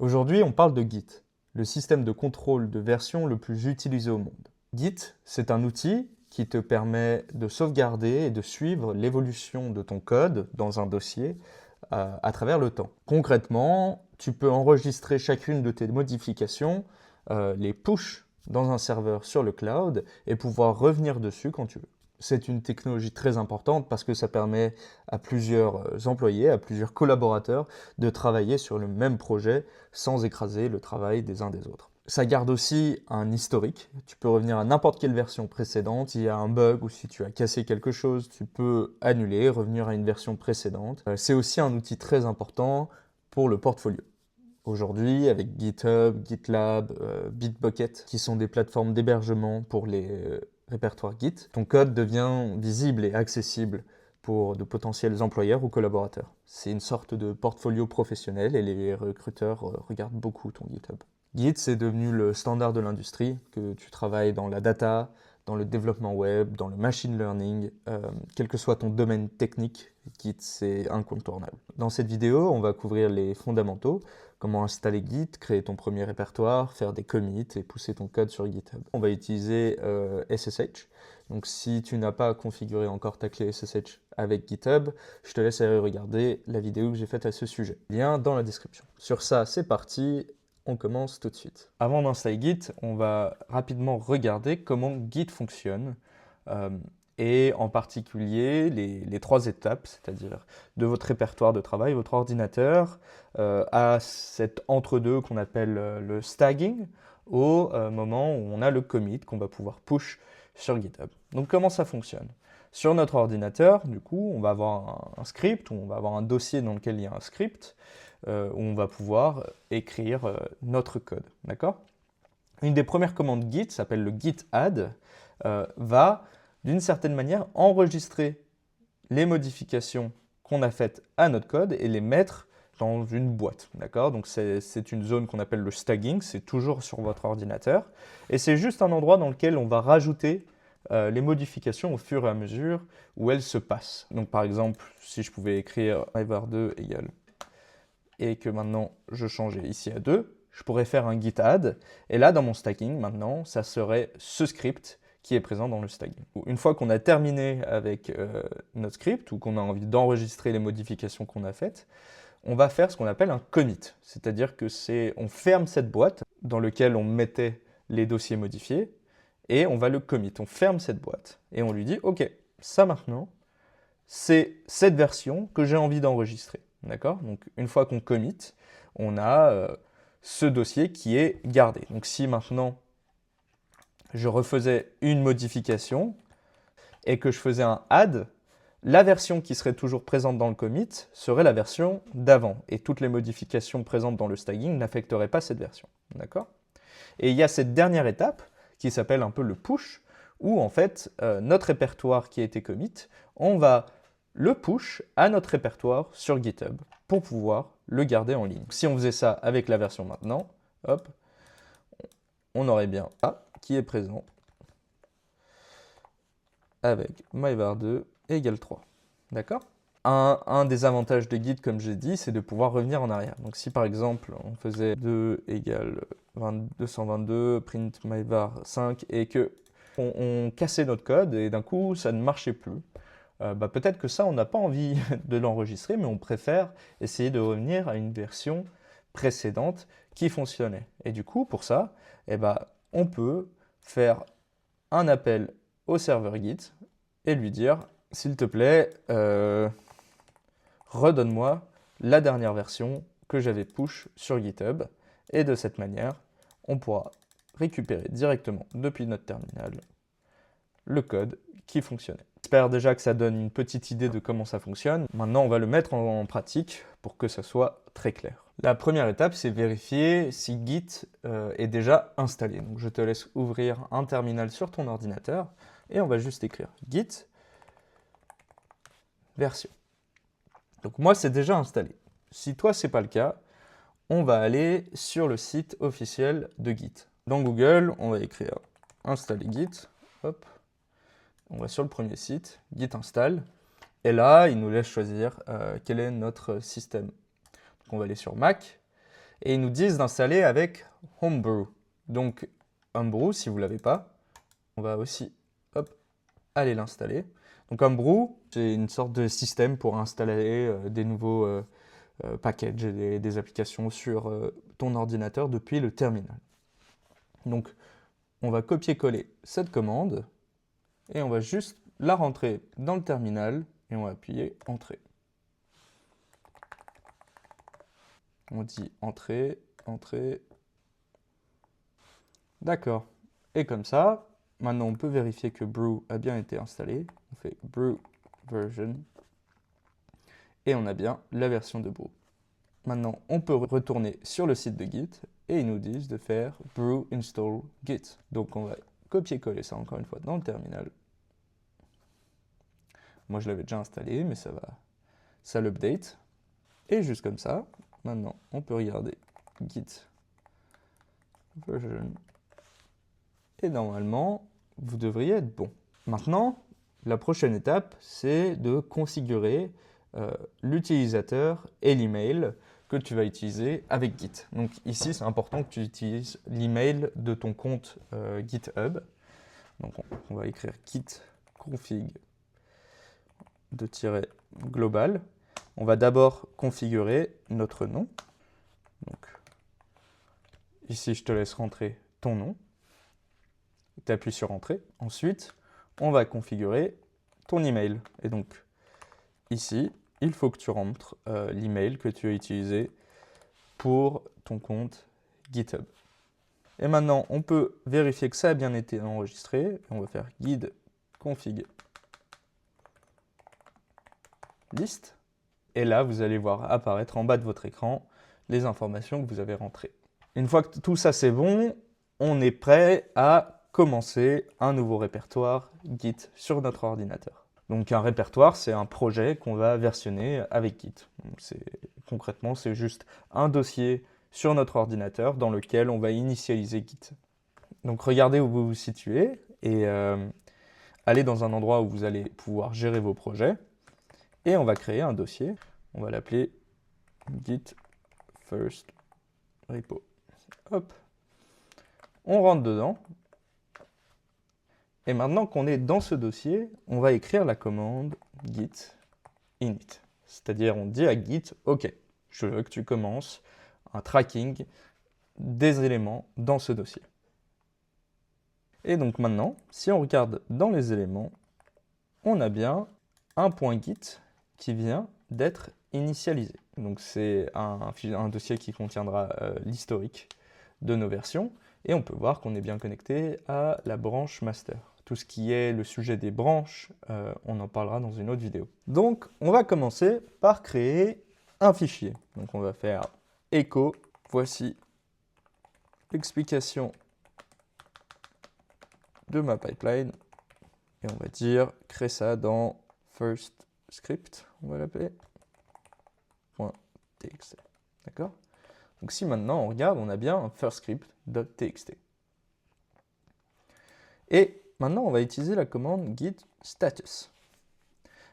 Aujourd'hui, on parle de Git, le système de contrôle de version le plus utilisé au monde. Git, c'est un outil qui te permet de sauvegarder et de suivre l'évolution de ton code dans un dossier à travers le temps. Concrètement, tu peux enregistrer chacune de tes modifications, les push dans un serveur sur le cloud et pouvoir revenir dessus quand tu veux. C'est une technologie très importante parce que ça permet à plusieurs employés, à plusieurs collaborateurs de travailler sur le même projet sans écraser le travail des uns des autres. Ça garde aussi un historique. Tu peux revenir à n'importe quelle version précédente. S'il y a un bug ou si tu as cassé quelque chose, tu peux annuler, revenir à une version précédente. C'est aussi un outil très important pour le portfolio. Aujourd'hui, avec GitHub, GitLab, Bitbucket, qui sont des plateformes d'hébergement pour les répertoires Git, ton code devient visible et accessible pour de potentiels employeurs ou collaborateurs. C'est une sorte de portfolio professionnel et les recruteurs regardent beaucoup ton GitHub. Git, c'est devenu le standard de l'industrie, que tu travailles dans la data, dans le développement web, dans le machine learning, quel que soit ton domaine technique, Git, c'est incontournable. Dans cette vidéo, on va couvrir les fondamentaux, comment installer Git, créer ton premier répertoire, faire des commits et pousser ton code sur GitHub. On va utiliser SSH. Donc si tu n'as pas configuré encore ta clé SSH avec GitHub, je te laisse aller regarder la vidéo que j'ai faite à ce sujet. Lien dans la description. Sur ça, c'est parti. On commence tout de suite. Avant d'installer Git, on va rapidement regarder comment Git fonctionne et en particulier les trois étapes, c'est-à-dire de votre répertoire de travail, votre ordinateur, à cet entre-deux qu'on appelle le staging, au moment où on a le commit qu'on va pouvoir push sur GitHub. Donc comment ça fonctionne? Sur notre ordinateur, du coup, on va avoir un script, ou on va avoir un dossier dans lequel il y a un script, où on va pouvoir écrire notre code, d'accord? Une des premières commandes Git s'appelle le git add, va d'une certaine manière enregistrer les modifications qu'on a faites à notre code et les mettre dans une boîte, d'accord? Donc c'est une zone qu'on appelle le staging, c'est toujours sur votre ordinateur, et c'est juste un endroit dans lequel on va rajouter les modifications au fur et à mesure où elles se passent. Donc par exemple, si je pouvais écrire myvar2 égale et que maintenant je changeais ici à 2, je pourrais faire un git add, et là dans mon staging, maintenant, ça serait ce script qui est présent dans le staging. Une fois qu'on a terminé avec notre script, ou qu'on a envie d'enregistrer les modifications qu'on a faites, on va faire ce qu'on appelle un commit, c'est-à-dire que on ferme cette boîte dans laquelle on mettait les dossiers modifiés, et on va le commit, on ferme cette boîte, et on lui dit, ok, ça maintenant, c'est cette version que j'ai envie d'enregistrer. D'accord? Donc une fois qu'on commit, on a ce dossier qui est gardé. Donc si maintenant je refaisais une modification et que je faisais un add, la version qui serait toujours présente dans le commit serait la version d'avant. Et toutes les modifications présentes dans le staging n'affecteraient pas cette version. D'accord? Et il y a cette dernière étape qui s'appelle un peu le push, où en fait notre répertoire qui a été commit, on va le push à notre répertoire sur GitHub pour pouvoir le garder en ligne. Si on faisait ça avec la version maintenant, hop, on aurait bien A qui est présent avec myvar2 égale 3. D'accord? Un des avantages de Git, comme j'ai dit, c'est de pouvoir revenir en arrière. Donc si par exemple on faisait 2 égale 222, print myvar 5 et que on cassait notre code et d'un coup ça ne marchait plus, peut-être que ça on n'a pas envie de l'enregistrer, mais on préfère essayer de revenir à une version précédente qui fonctionnait. Et du coup pour ça, on peut faire un appel au serveur Git et lui dire s'il te plaît, redonne-moi la dernière version que j'avais push sur GitHub. Et de cette manière, on pourra récupérer directement depuis notre terminal le code qui fonctionnait. J'espère déjà que ça donne une petite idée de comment ça fonctionne. Maintenant, on va le mettre en pratique pour que ça soit très clair. La première étape, c'est vérifier si Git est déjà installé. Donc, je te laisse ouvrir un terminal sur ton ordinateur et on va juste écrire git version. Donc moi, c'est déjà installé. Si toi, ce n'est pas le cas, on va aller sur le site officiel de Git. Dans Google, on va écrire installer Git. Hop. On va sur le premier site, Git install. Et là, il nous laisse choisir quel est notre système. Donc on va aller sur Mac. Et ils nous disent d'installer avec Homebrew. Donc Homebrew, si vous ne l'avez pas, on va aussi aller l'installer. Donc Homebrew, c'est une sorte de système pour installer des nouveaux packages et des applications sur ton ordinateur depuis le terminal. Donc on va copier-coller cette commande et on va juste la rentrer dans le terminal et on va appuyer Entrée. On dit Entrée, Entrée. D'accord. Et comme ça, maintenant on peut vérifier que Brew a bien été installé. On fait Brew version et on a bien la version de Brew. Maintenant, on peut retourner sur le site de Git et ils nous disent de faire brew install git. Donc on va copier-coller ça encore une fois dans le terminal. Moi je l'avais déjà installé, mais ça l'update. Et juste comme ça, maintenant on peut regarder git version. Et normalement, vous devriez être bon. Maintenant, la prochaine étape, c'est de configurer l'utilisateur et l'email que tu vas utiliser avec Git. Donc ici, c'est important que tu utilises l'email de ton compte GitHub. Donc on va écrire git config de -global. On va d'abord configurer notre nom. Donc ici, je te laisse rentrer ton nom. Tu appuies sur Entrée. Ensuite, on va configurer ton email. Et donc ici, il faut que tu rentres l'email que tu as utilisé pour ton compte GitHub. Et maintenant, on peut vérifier que ça a bien été enregistré. On va faire guide config list. Et là, vous allez voir apparaître en bas de votre écran les informations que vous avez rentrées. Une fois que tout ça c'est bon, on est prêt à commencer un nouveau répertoire Git sur notre ordinateur. Donc un répertoire, c'est un projet qu'on va versionner avec Git. Concrètement, c'est juste un dossier sur notre ordinateur dans lequel on va initialiser Git. Donc regardez où vous vous situez et allez dans un endroit où vous allez pouvoir gérer vos projets. Et on va créer un dossier. On va l'appeler Git First Repo. Hop. On rentre dedans. Et maintenant qu'on est dans ce dossier, on va écrire la commande git init. C'est-à-dire, on dit à Git, OK, je veux que tu commences un tracking des éléments dans ce dossier. Et donc maintenant, si on regarde dans les éléments, on a bien un point Git qui vient d'être initialisé. Donc c'est un dossier qui contiendra l'historique de nos versions. Et on peut voir qu'on est bien connecté à la branche master. Tout ce qui est le sujet des branches, on en parlera dans une autre vidéo. Donc, on va commencer par créer un fichier. Donc, on va faire echo, voici l'explication de ma pipeline. Et on va dire, créer ça dans first script, on va l'appeler, .txt. D'accord? Donc, si maintenant on regarde, on a bien un first script.txt. Et maintenant, on va utiliser la commande git status.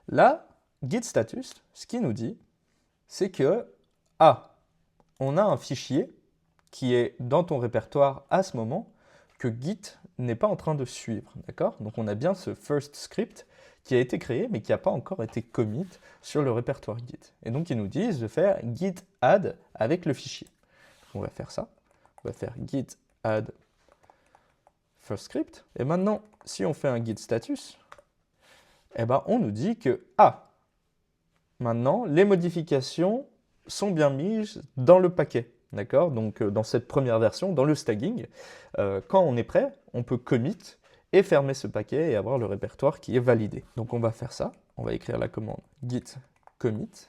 Là, git status, ce qu'il nous dit, c'est que on a un fichier qui est dans ton répertoire à ce moment que Git n'est pas en train de suivre, d'accord? Donc on a bien ce first script qui a été créé mais qui n'a pas encore été commit sur le répertoire Git. Et donc ils nous disent de faire git add avec le fichier. On va faire ça. On va faire git add first script. Et maintenant, si on fait un git status, eh ben, on nous dit que maintenant, les modifications sont bien mises dans le paquet. D'accord? Donc, dans cette première version, dans le staging, quand on est prêt, on peut commit et fermer ce paquet et avoir le répertoire qui est validé. Donc, on va faire ça. On va écrire la commande git commit.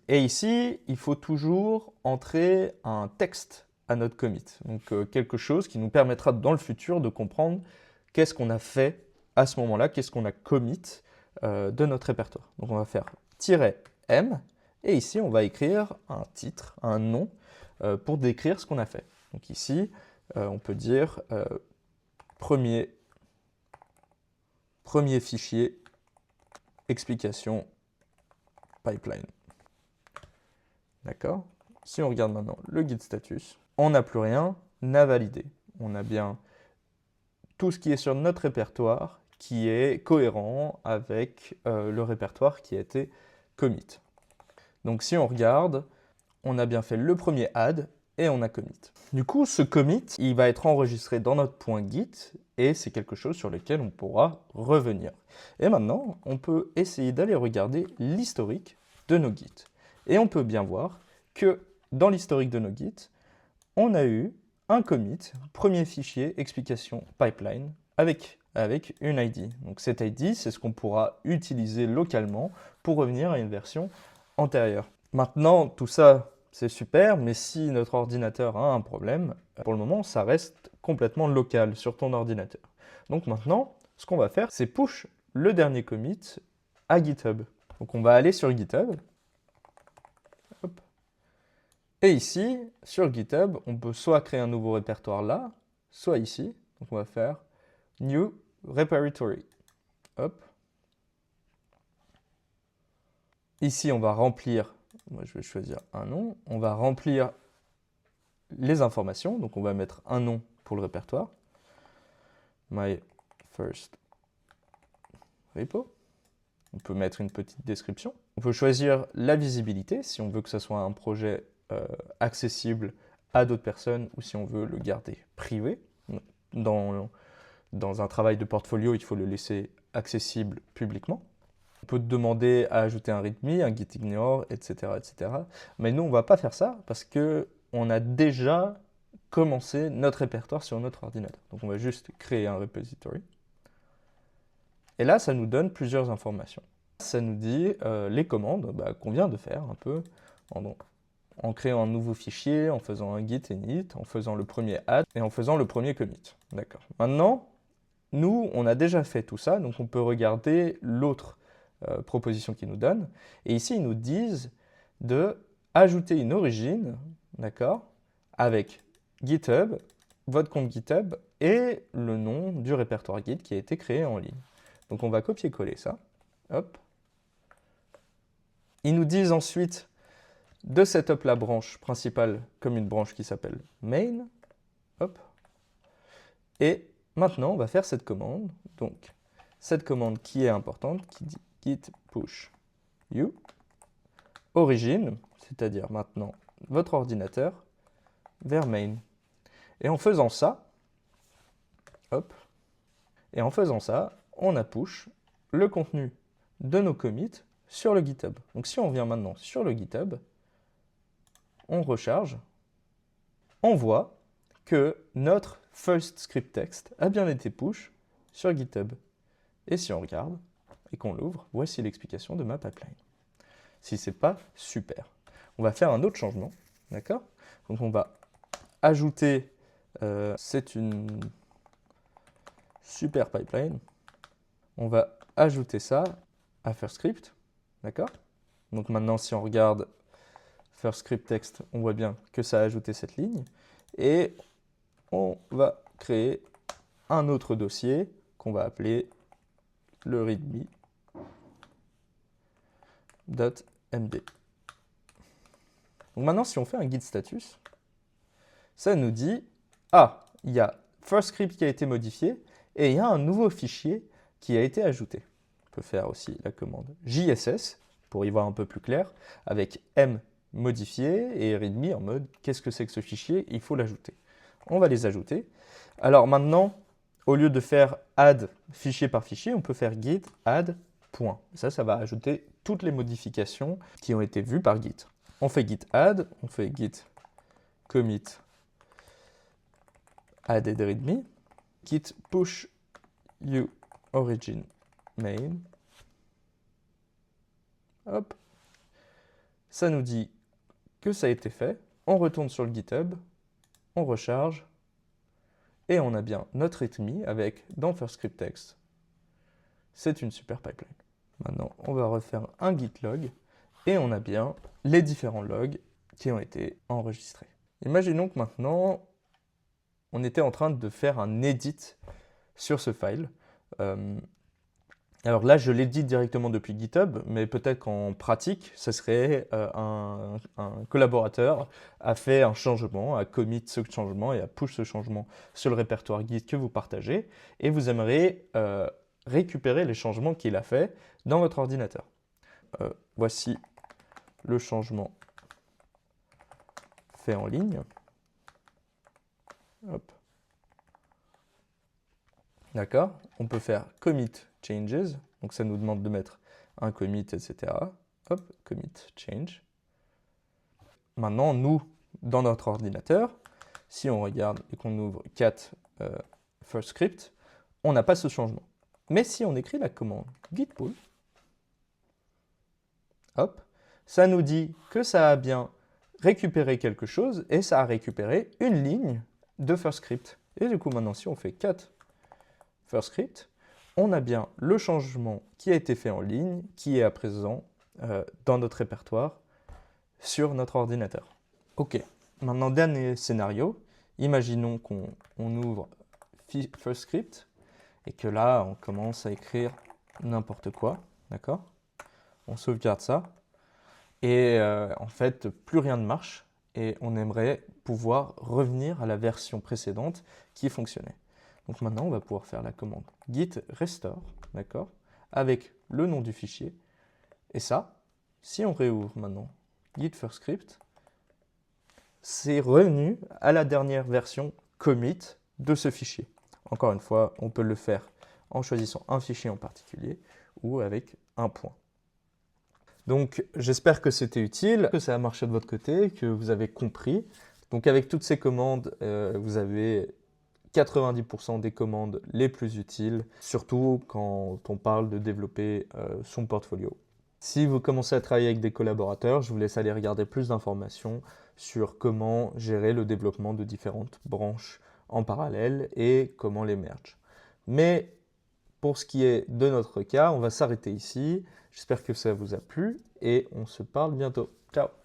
Et ici, il faut toujours entrer un texte à notre commit. Donc, quelque chose qui nous permettra dans le futur de comprendre qu'est-ce qu'on a fait à ce moment-là, qu'est-ce qu'on a commit de notre répertoire. Donc, on va faire "-m", et ici, on va écrire un titre, un nom, pour décrire ce qu'on a fait. Donc ici, on peut dire premier fichier, explication, pipeline. D'accord? si on regarde maintenant le git status, on n'a plus rien à valider. On a bien tout ce qui est sur notre répertoire qui est cohérent avec le répertoire qui a été commit. Donc si on regarde, on a bien fait le premier add et on a commit. Du coup, ce commit, il va être enregistré dans notre point git et c'est quelque chose sur lequel on pourra revenir. Et maintenant, on peut essayer d'aller regarder l'historique de nos gits. Et on peut bien voir que dans l'historique de nos gits, on a eu un commit, premier fichier, explication pipeline, avec une ID. Donc cette ID, c'est ce qu'on pourra utiliser localement pour revenir à une version antérieure. Maintenant, tout ça, c'est super, mais si notre ordinateur a un problème, pour le moment, ça reste complètement local sur ton ordinateur. Donc maintenant, ce qu'on va faire, c'est push le dernier commit à GitHub. Donc on va aller sur GitHub. Hop. Et ici, sur GitHub, on peut soit créer un nouveau répertoire là, soit ici. Donc on va faire New Repository. Hop. Ici, on va remplir, moi je vais choisir un nom, on va remplir les informations, donc on va mettre un nom pour le répertoire. My first repo. On peut mettre une petite description. On peut choisir la visibilité, si on veut que ce soit un projet accessible à d'autres personnes ou si on veut le garder privé. Dans un travail de portfolio, il faut le laisser accessible publiquement. On peut demander à ajouter un readme, un gitignore, etc., etc. Mais nous, on ne va pas faire ça parce qu'on a déjà commencé notre répertoire sur notre ordinateur. Donc on va juste créer un repository. Et là, ça nous donne plusieurs informations. Ça nous dit les commandes qu'on vient de faire un peu en créant un nouveau fichier, en faisant un git init, en faisant le premier add et en faisant le premier commit. D'accord. Maintenant, nous, on a déjà fait tout ça, donc on peut regarder l'autre proposition qu'ils nous donnent. Et ici, ils nous disent de ajouter une origine, d'accord, avec GitHub, votre compte GitHub et le nom du répertoire Git qui a été créé en ligne. Donc on va copier-coller ça. Hop. Ils nous disent ensuite de setup la branche principale comme une branche qui s'appelle main. Hop. Et maintenant, on va faire cette commande. Donc, cette commande qui est importante, qui dit git push you, origine, c'est-à-dire maintenant votre ordinateur, vers main. Et en faisant ça, hop, et en faisant ça, on a push le contenu de nos commits sur le GitHub. Donc si on vient maintenant sur le GitHub, on recharge, on voit que notre first script text a bien été push sur GitHub. Et si on regarde et qu'on l'ouvre, voici l'explication de ma pipeline. Si c'est pas super. On va faire un autre changement, d'accord? Donc on va ajouter, c'est une super pipeline. On va ajouter ça à first script, d'accord? Donc maintenant, si on regarde first script text, on voit bien que ça a ajouté cette ligne. Et on va créer un autre dossier qu'on va appeler le readme.md. Donc maintenant, si on fait un git status, ça nous dit, ah, il y a first script qui a été modifié et il y a un nouveau fichier qui a été ajouté. On peut faire aussi la commande JSS pour y voir un peu plus clair avec m modifié et readme en mode qu'est-ce que c'est que ce fichier, il faut l'ajouter. On va les ajouter. Alors maintenant, au lieu de faire add fichier par fichier, on peut faire git add point. Ça va ajouter toutes les modifications qui ont été vues par Git. On fait git add, on fait git commit added readme, git push you origin main. Hop. Ça nous dit que ça a été fait. On retourne sur le GitHub, on recharge, et on a bien notre readme avec dans first script text. C'est une super pipeline. Maintenant, on va refaire un git log, et on a bien les différents logs qui ont été enregistrés. Imaginons que maintenant, on était en train de faire un edit sur ce file. Alors là, je l'édite directement depuis GitHub, mais peut-être qu'en pratique, ce serait un collaborateur a fait un changement, a commit ce changement et a push ce changement sur le répertoire Git que vous partagez, et vous aimeriez récupérer les changements qu'il a fait dans votre ordinateur. Voici le changement fait en ligne. Hop. D'accord? On peut faire commit changes, donc ça nous demande de mettre un commit, etc. Hop, commit change. Maintenant, nous, dans notre ordinateur, si on regarde et qu'on ouvre cat first script, on n'a pas ce changement. Mais si on écrit la commande git pull, hop, ça nous dit que ça a bien récupéré quelque chose et ça a récupéré une ligne de first script. Et du coup, maintenant, si on fait cat first script, on a bien le changement qui a été fait en ligne, qui est à présent dans notre répertoire sur notre ordinateur. Ok, maintenant dernier scénario, imaginons qu'on ouvre first script et que là on commence à écrire n'importe quoi, d'accord? On sauvegarde ça et en fait plus rien ne marche et on aimerait pouvoir revenir à la version précédente qui fonctionnait. Donc maintenant, on va pouvoir faire la commande git restore, d'accord, avec le nom du fichier. Et ça, si on réouvre maintenant git first script, c'est revenu à la dernière version commit de ce fichier. Encore une fois, on peut le faire en choisissant un fichier en particulier ou avec un point. Donc j'espère que c'était utile, que ça a marché de votre côté, que vous avez compris. Donc avec toutes ces commandes, vous avez 90% des commandes les plus utiles, surtout quand on parle de développer son portfolio. Si vous commencez à travailler avec des collaborateurs, je vous laisse aller regarder plus d'informations sur comment gérer le développement de différentes branches en parallèle et comment les merge. Mais pour ce qui est de notre cas, on va s'arrêter ici. J'espère que ça vous a plu et on se parle bientôt. Ciao!